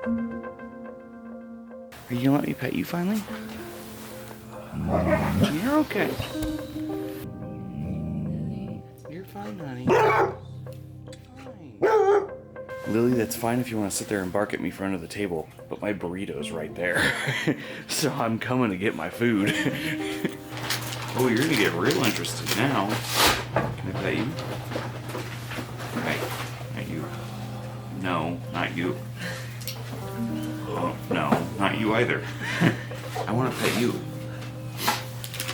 Are you gonna let me pet you finally? You're okay. You're fine, honey. Fine. Lily, that's fine if you want to sit there and bark at me from under the table, but my burrito's right there. So I'm coming to get my food. Oh, you're gonna get real interested now. Can I pet you? Right. Not you. No, not you. Oh, no, not you either. I want to pet you.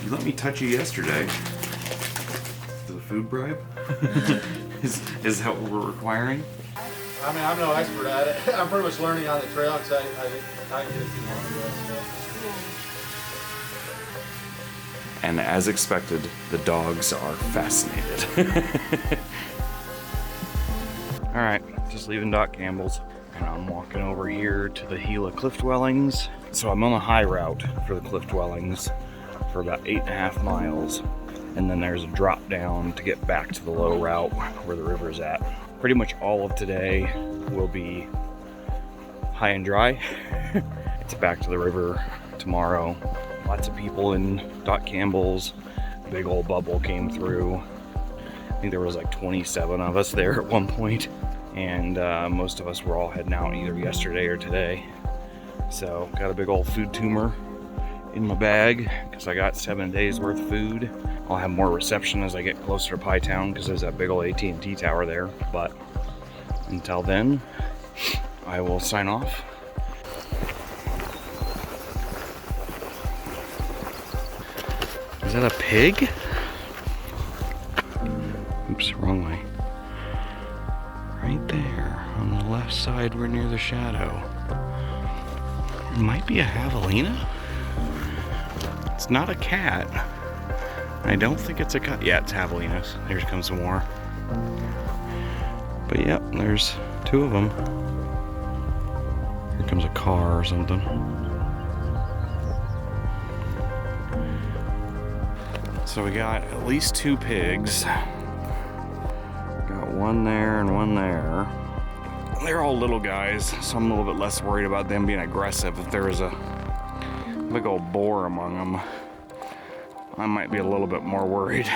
You let me touch you yesterday. Is it a food bribe? Is that what we're requiring? I mean, I'm no expert at it. I'm pretty much learning on the trail because I didn't get it too long ago. So. And as expected, the dogs are fascinated. Alright, just leaving Doc Cambells. And I'm walking over here to the Gila cliff dwellings. So I'm on the high route for the cliff dwellings for about 8.5 miles. And then there's a drop down to get back to the low route where the river's at. Pretty much all of today will be high and dry. It's back to the river tomorrow. Lots of people in Doc Cambells. Big old bubble came through. I think there was like 27 of us there at one point. And most of us were all heading out either yesterday or today. So got a big old food tumor in my bag because I got 7 days worth of food. I'll have more reception as I get closer to Pietown because there's that big old AT&T tower there. But until then, I will sign off. Is that a pig? Oops, wrong way. Right there on the left side, we're near the shadow. It might be a javelina. It's not a cat. I don't think it's a cat. Yeah, it's javelinas. Here comes some more. But yep, there's 2 of them. Here comes a car or something. So we got at least 2 pigs. Got one there and one there. They're all little guys, so I'm a little bit less worried about them being aggressive. If there was a big old boar among them, I might be a little bit more worried.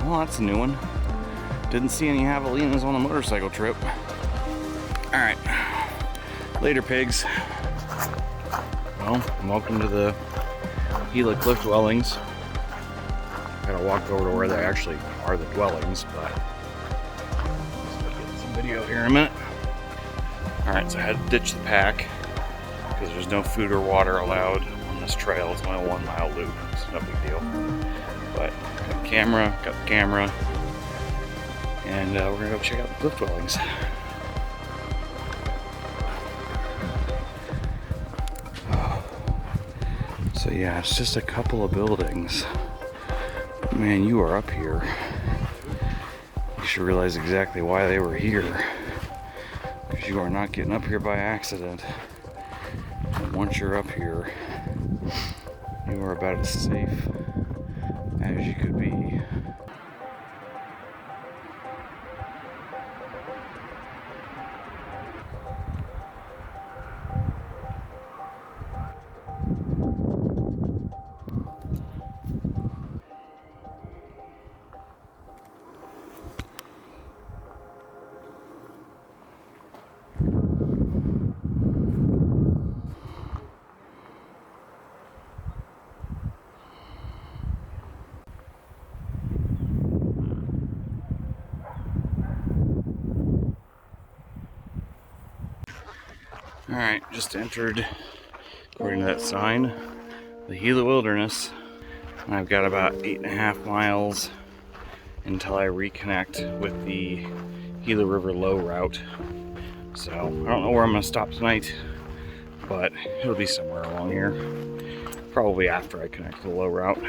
Well, that's a new one. Didn't see any javelinas on a motorcycle trip. Alright. Later, pigs. Well, welcome to the Gila cliff dwellings. Gotta walk over to where they actually are the dwellings, but get some video here in a minute. Alright, so I had to ditch the pack because there's no food or water allowed on this trail. It's only a 1 mile loop. It's no big deal. But got the camera, and we're gonna go check out the cliff dwellings. So yeah, it's just a couple of buildings. But man, you are up here. You should realize exactly why they were here. Because you are not getting up here by accident. And once you're up here, you are about as safe as you could be. Alright, just entered, according to that sign, the Gila Wilderness. And I've got about 8.5 miles until I reconnect with the Gila River low route. So, I don't know where I'm going to stop tonight, but it'll be somewhere along here. Probably after I connect to the low route.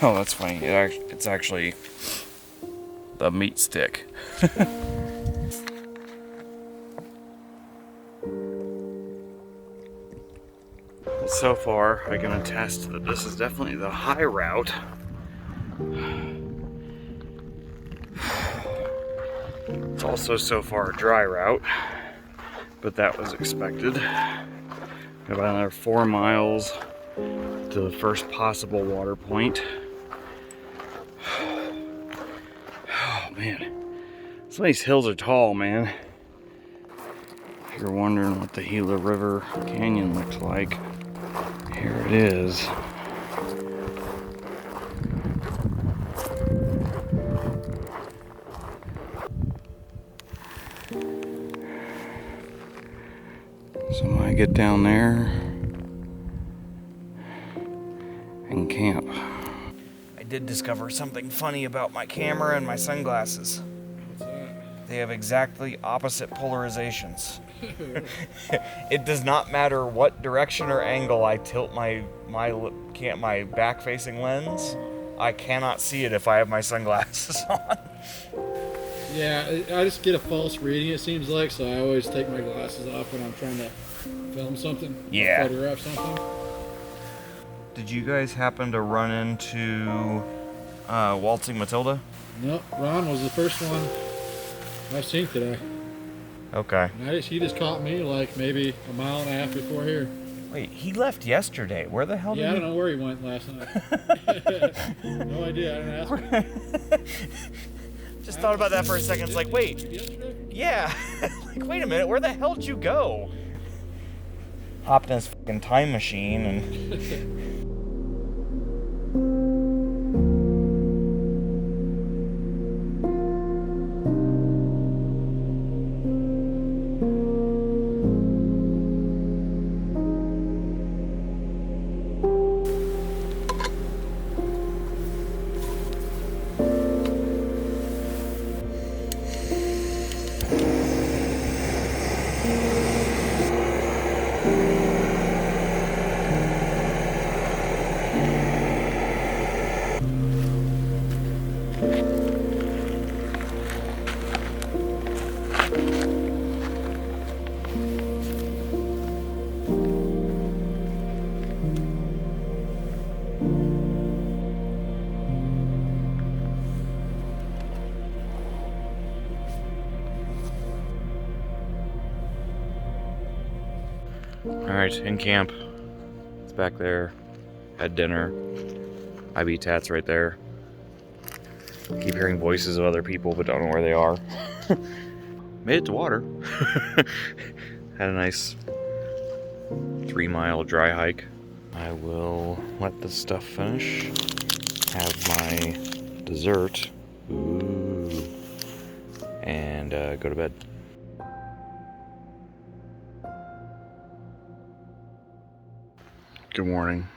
Oh, that's funny. It's actually the meat stick. So far, I can attest that this is definitely the high route. It's also so far a dry route, but that was expected. Got about another 4 miles to the first possible water point. Oh man, some of these hills are tall, man. If you're wondering what the Gila River Canyon looks like, here it is. So I'm gonna get down there and camp. I did discover something funny about my camera and my sunglasses. What's that? They have exactly opposite polarizations. It does not matter what direction or angle I tilt my back-facing lens. I cannot see it if I have my sunglasses on. Yeah, I just get a false reading, it seems like, so I always take my glasses off when I'm trying to film something. Yeah. Photograph something. Did you guys happen to run into Waltzing Matilda? No, Ron was the first one I've seen today. Okay. And he just caught me like maybe a mile and a half before here. Wait, he left yesterday. Where the hell did Yeah, I he... don't know where he went last night. No idea, I didn't ask him. Just thought about that for a second. It's like, wait. Yesterday? Yeah. Like, wait a minute. Where the hell did you go? Hopped in his fucking time machine and... Alright, in camp. It's back there. Had dinner. Habitat's right there. Keep hearing voices of other people, but don't know where they are. Made it to water. Had a nice 3-mile dry hike. I will let this stuff finish. Have my dessert. Ooh. And go to bed. Good morning.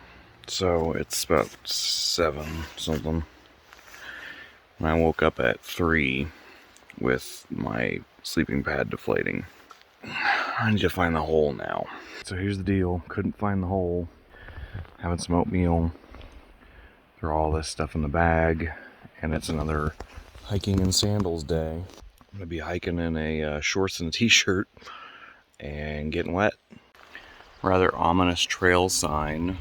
So it's about 7 something. And I woke up at 3 with my sleeping pad deflating. I need to find the hole now. So here's the deal. Couldn't find the hole. Having some oatmeal. Throw all this stuff in the bag. And it's another hiking in sandals day. I'm going to be hiking in a shorts and a t-shirt. And getting wet. Rather ominous trail sign.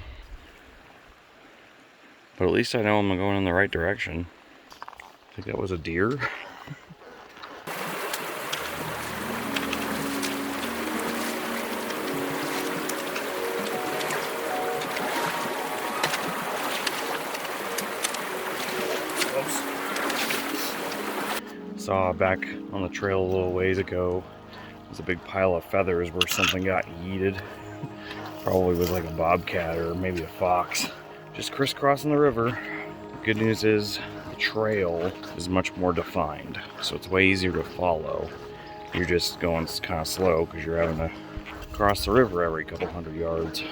But at least I know I'm going in the right direction. I think that was a deer. Oops. Saw back on the trail a little ways ago. There's a big pile of feathers where something got yeeted. Probably was like a bobcat or maybe a fox. Just crisscrossing the river. The good news is the trail is much more defined, so it's way easier to follow. You're just going kind of slow because you're having to cross the river every couple hundred yards.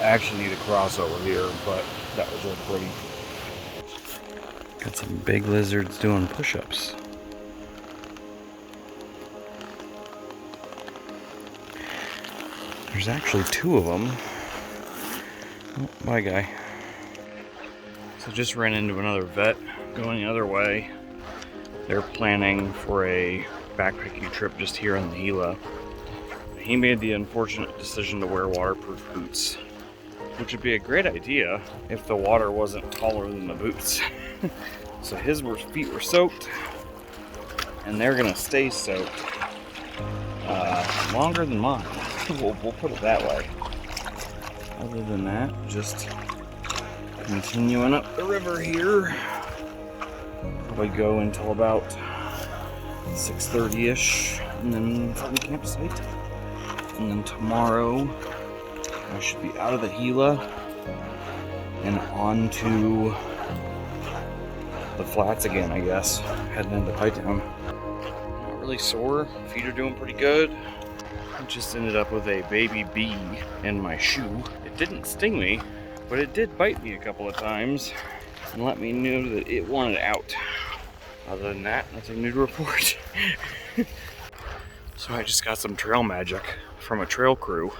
I actually need to cross over here, but that was really pretty. Got some big lizards doing push-ups. There's actually 2 of them. Oh, bye, guy. So just ran into another vet going the other way. They're planning for a backpacking trip just here in the Gila. He made the unfortunate decision to wear waterproof boots, which would be a great idea if the water wasn't taller than the boots. So his feet were soaked, and they're gonna stay soaked longer than mine. We'll put it that way. Other than that, just continuing up the river here. Probably go until about 6:30ish, and then find the campsite. And then tomorrow, I should be out of the Gila and on to the flats again, I guess. Heading into Pietown. Not really sore. Feet are doing pretty good. I just ended up with a baby bee in my shoe. It didn't sting me, but it did bite me a couple of times and let me know that it wanted out. Other than that, nothing new to report. So I just got some trail magic from a trail crew.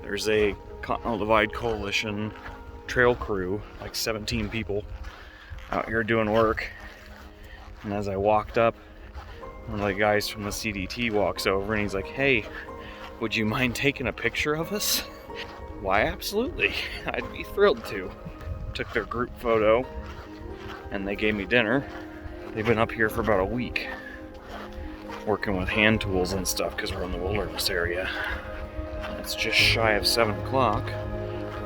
There's a Continental Divide Coalition trail crew, like 17 people out here doing work. And as I walked up, one of the guys from the CDT walks over and he's like, "Hey, would you mind taking a picture of us?" Why, absolutely. I'd be thrilled to. Took their group photo and they gave me dinner. They've been up here for about a week working with hand tools and stuff because we're in the wilderness area. It's just shy of 7 o'clock,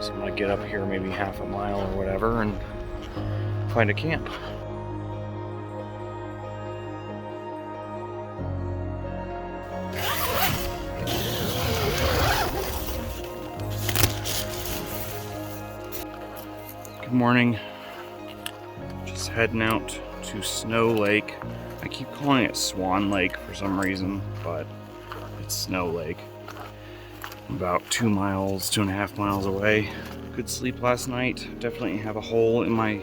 so I'm gonna get up here maybe half a mile or whatever and find a camp. Good morning. Just heading out to Snow Lake. I keep calling it Swan Lake for some reason, but it's Snow Lake. About 2.5 miles away. Good sleep last night. Definitely have a hole in my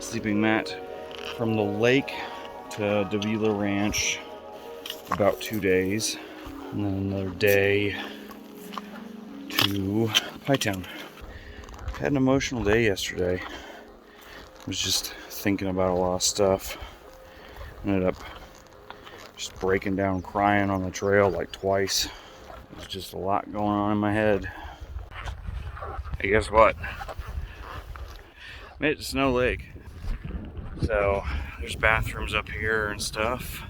sleeping mat. From the lake to Javelina Ranch, about 2 days. And then another day to Pietown. Had an emotional day yesterday. I was just thinking about a lot of stuff. Ended up just breaking down crying on the trail like twice. There's just a lot going on in my head. Hey, guess what? Made it to Snow Lake. So there's bathrooms up here and stuff.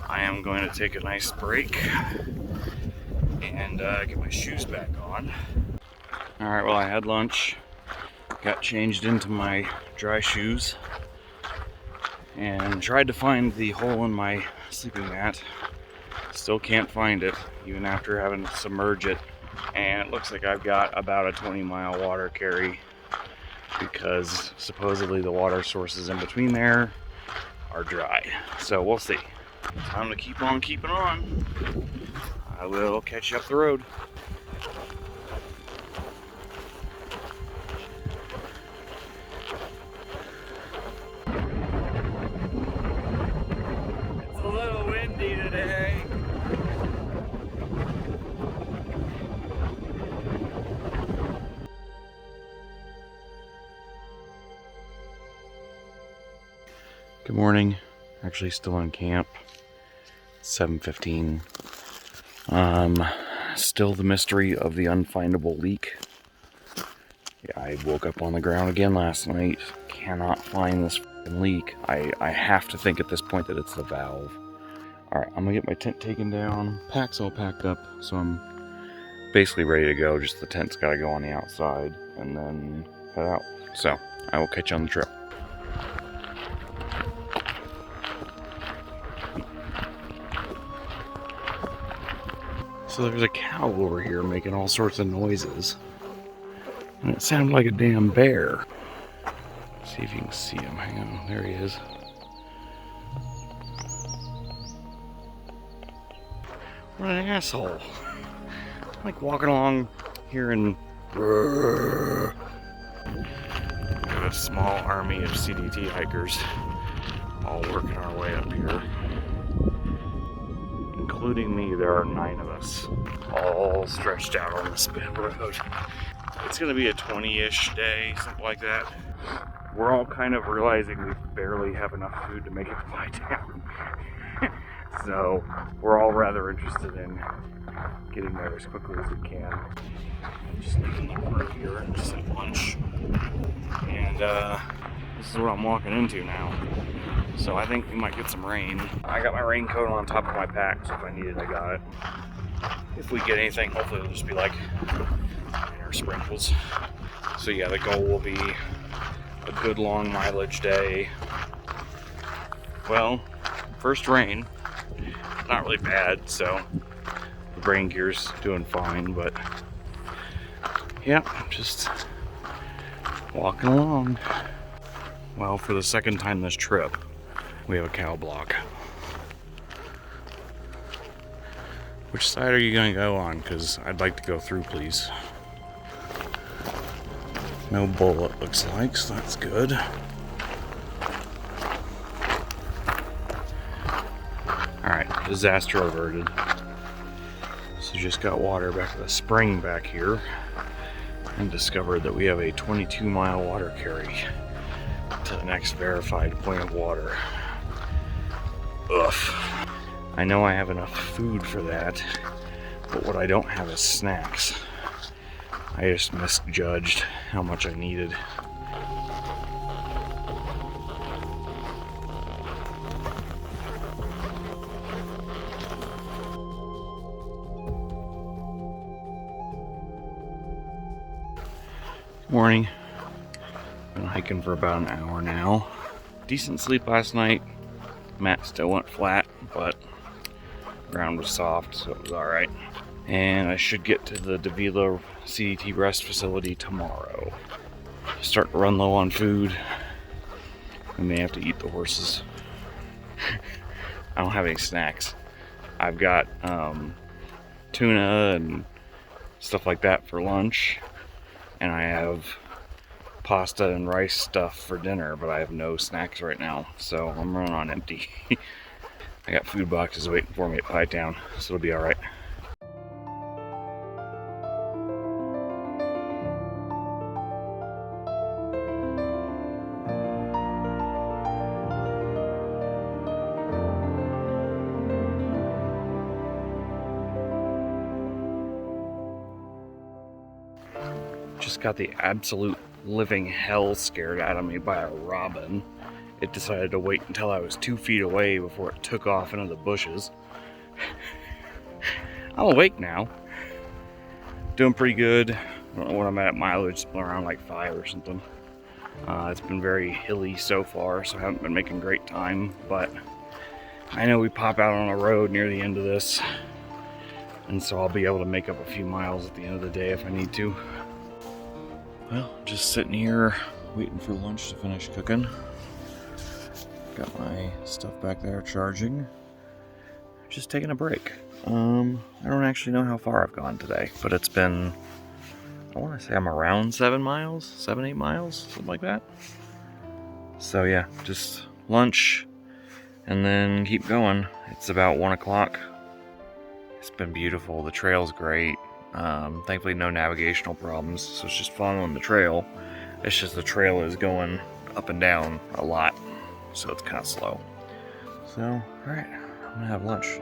I am going to take a nice break and get my shoes back on. Alright, well, I had lunch, got changed into my dry shoes, and tried to find the hole in my sleeping mat. Still can't find it, even after having to submerge it. And it looks like I've got about a 20-mile water carry because supposedly the water sources in between there are dry. So we'll see. Time to keep on keeping on. I will catch you up the road. It's a little windy today. Good morning. Actually still in camp. 7:15. Still the mystery of the unfindable leak. Yeah, I woke up on the ground again last night. Cannot find this leak. I have to think at this point that it's the valve. Alright, I'm gonna get my tent taken down. Pack's all packed up, so I'm basically ready to go. Just the tent's gotta go on the outside and then head out. So, I will catch you on the trip. So there's a cow over here making all sorts of noises. And it sounded like a damn bear. Let's see if you can see him. Hang on, there he is. What an asshole. I'm like walking along here and we have a small army of CDT hikers all working our way up here. including me, there are 9 of us, all stretched out on this bit road. It's gonna be a 20-ish day, something like that. We're all kind of realizing we barely have enough food to make it to Pietown. So we're all rather interested in getting there as quickly as we can. Just leaving the park here and just at lunch. And this is what I'm walking into now. So I think we might get some rain. I got my raincoat on top of my pack, so if I need it, I got it. If we get anything, hopefully it'll just be like minor sprinkles. So yeah, the goal will be a good long mileage day. Well, first rain, not really bad, so the rain gear's doing fine, but yeah, just walking along. Well, for the second time this trip, we have a cow block. Which side are you gonna go on? Because I'd like to go through, please. No bullet, looks like, so that's good. Alright, disaster averted. So just got water back at the spring back here and discovered that we have a 22-mile water carry to the next verified point of water. Ugh. I know I have enough food for that, but what I don't have is snacks. I just misjudged how much I needed. Morning. Been hiking for about an hour now. Decent sleep last night. Mat still went flat, but ground was soft, so it was alright. And I should get to the Gila CDT rest facility tomorrow. Start to run low on food. I may have to eat the horses. I don't have any snacks. I've got tuna and stuff like that for lunch. And I have pasta and rice stuff for dinner, but I have no snacks right now. So I'm running on empty. I got food boxes waiting for me at Pietown, so it'll be alright. Just got the absolute living hell scared out of me by a robin. It decided to wait until I was 2 feet away before it took off into the bushes. I'm awake now. Doing pretty good. I don't know what I'm at mileage, around like 5 or something. It's been very hilly so far, so I haven't been making great time, but I know we pop out on a road near the end of this, and so I'll be able to make up a few miles at the end of the day if I need to. Well, just sitting here waiting for lunch to finish cooking. Got my stuff back there charging. Just taking a break. I don't actually know how far I've gone today, but it's been, I want to say I'm around 7 miles, 7, 8 miles, something like that. So yeah, just lunch and then keep going. It's about 1 o'clock. It's been beautiful. The trail's great. Thankfully no navigational problems, so it's just following the trail. It's just the trail is going up and down a lot, so it's kind of slow. So, alright, I'm gonna have lunch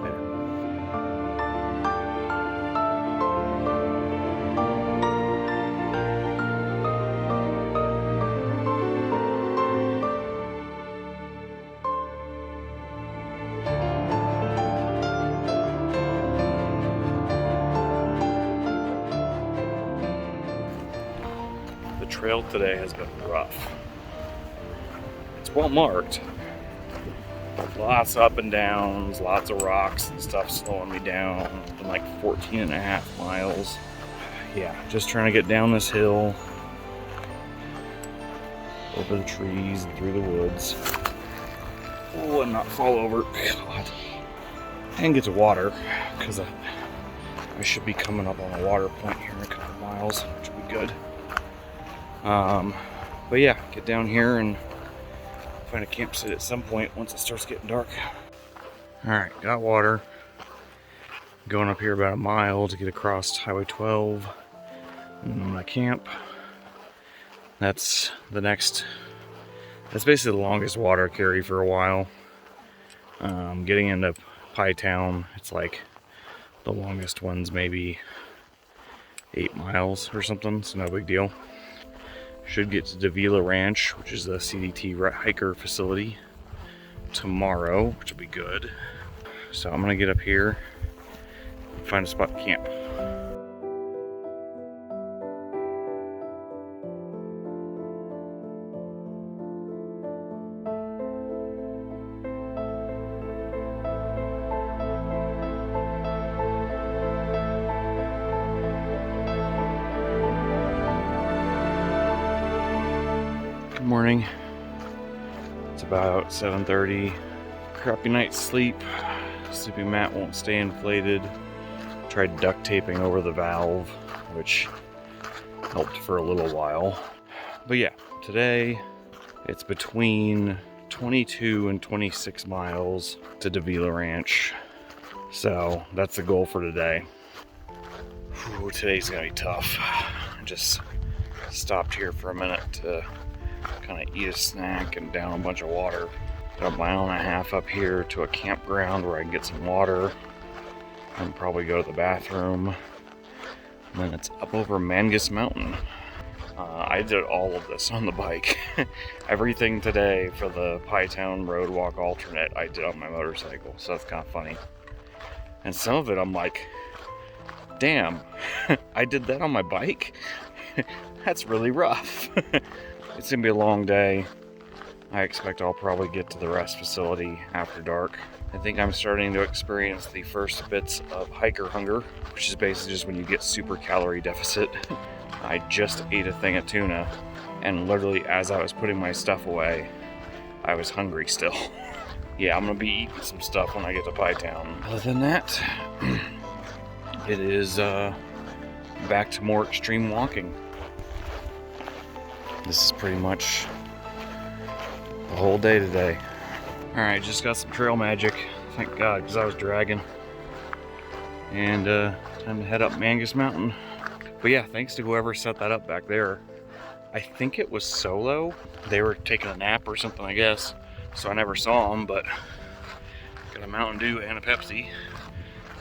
later. The trail today has been rough. It's well marked. Lots of up and downs, lots of rocks and stuff slowing me down. It's been like 14.5 miles. Yeah, just trying to get down this hill, over the trees and through the woods. Oh, and not fall over. God. And get to water, because I should be coming up on a water point here in a couple miles, which would be good. But yeah, get down here and find a campsite at some point once it starts getting dark. Alright, got water. Going up here about a mile to get across Highway 12 and my camp. That's basically the longest water carry for a while. Getting into Pietown, it's like the longest one's maybe 8 miles or something, so no big deal. Should get to Gila Ranch, which is the CDT hiker facility, tomorrow, which will be good. So I'm gonna get up here and find a spot to camp. Good morning. It's about 7:30. Crappy night's sleep. Sleeping mat won't stay inflated. Tried duct taping over the valve, which helped for a little while. But yeah, today it's between 22 and 26 miles to Gila Ranch. So that's the goal for today. Whew, today's gonna be tough. I just stopped here for a minute to kind of eat a snack and down a bunch of water. Got a mile and a half up here to a campground where I can get some water and probably go to the bathroom. And then it's up over Mangas Mountain. I did all of this on the bike. Everything today for the Pietown Road Walk alternate I did on my motorcycle, so that's kind of funny. And some of it I'm like, damn, I did that on my bike? That's really rough. It's gonna be a long day. I expect I'll probably get to the rest facility after dark. I think I'm starting to experience the first bits of hiker hunger, which is basically just when you get super calorie deficit. I just ate a thing of tuna, and literally as I was putting my stuff away, I was hungry still. Yeah, I'm gonna be eating some stuff when I get to Pietown. Other than that, it is back to more extreme walking. This is pretty much the whole day today. Alright, just got some trail magic, thank God, because I was dragging. And time to head up Mangas Mountain. But yeah, thanks to whoever set that up back there. I think it was solo. They were taking a nap or something, I guess. So I never saw them, but got a Mountain Dew and a Pepsi.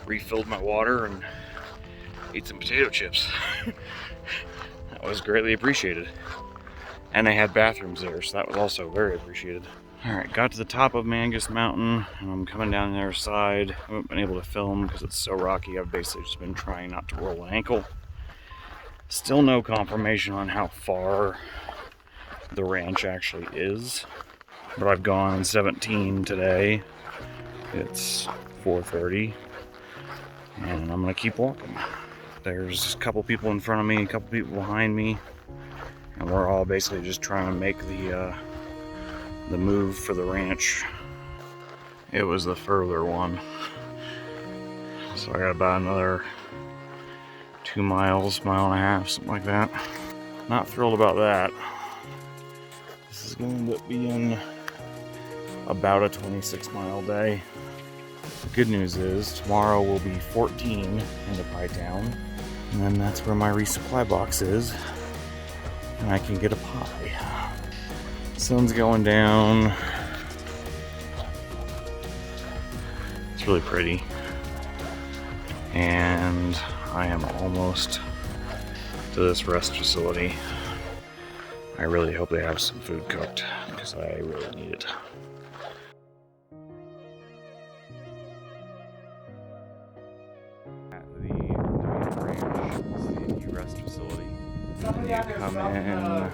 Refilled my water and ate some potato chips. That was greatly appreciated. And they had bathrooms there, so that was also very appreciated. Alright, got to the top of Mangas Mountain, and I'm coming down the other side. I haven't been able to film because it's so rocky. I've basically just been trying not to roll an ankle. Still no confirmation on how far the ranch actually is. But I've gone 17 today. It's 4:30. And I'm gonna keep walking. There's a couple people in front of me, a couple people behind me. And we're all basically just trying to make the move for the ranch. It was the further one. So I got about another 2 miles, mile and a half, something like that. Not thrilled about that. This is going to end up being about a 26-mile day. The good news is tomorrow will be 14 into Pietown. And then that's where my resupply box is. And I can get a pie. Sun's going down. It's really pretty. And I am almost to this rest facility. I really hope they have some food cooked because I really need it. At the ranch, rest facility. Somebody out there in.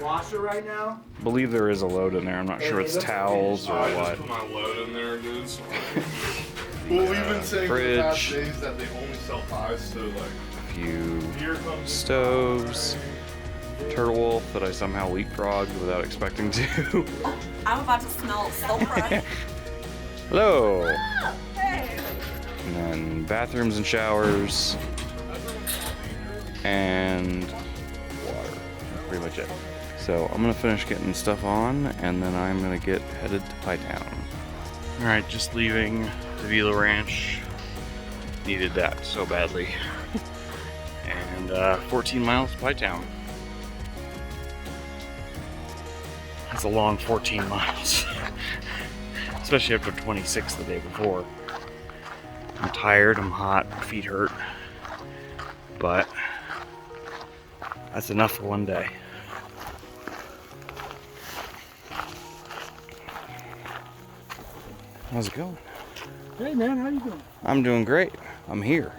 washer right now? I believe there is a load in there. I'm not sure it's towels or I what. just put my load in there, dude. So well, we've been saying for the past days that they only sell pies, so like a few stoves, turtle wolf that I somehow leapfrogged without expecting to. I'm about to smell sulfur. Hello. Hey. And then bathrooms and showers and water. That's pretty much it. So I'm gonna finish getting stuff on, and then I'm gonna get headed to Pietown. All right, just leaving the Gila Ranch. Needed that so badly. And 14 miles to Pietown. That's a long 14 miles. Especially after 26 the day before. I'm tired, I'm hot, my feet hurt. But that's enough for one day. How's it going? Hey man, how you doing? I'm doing great. I'm here.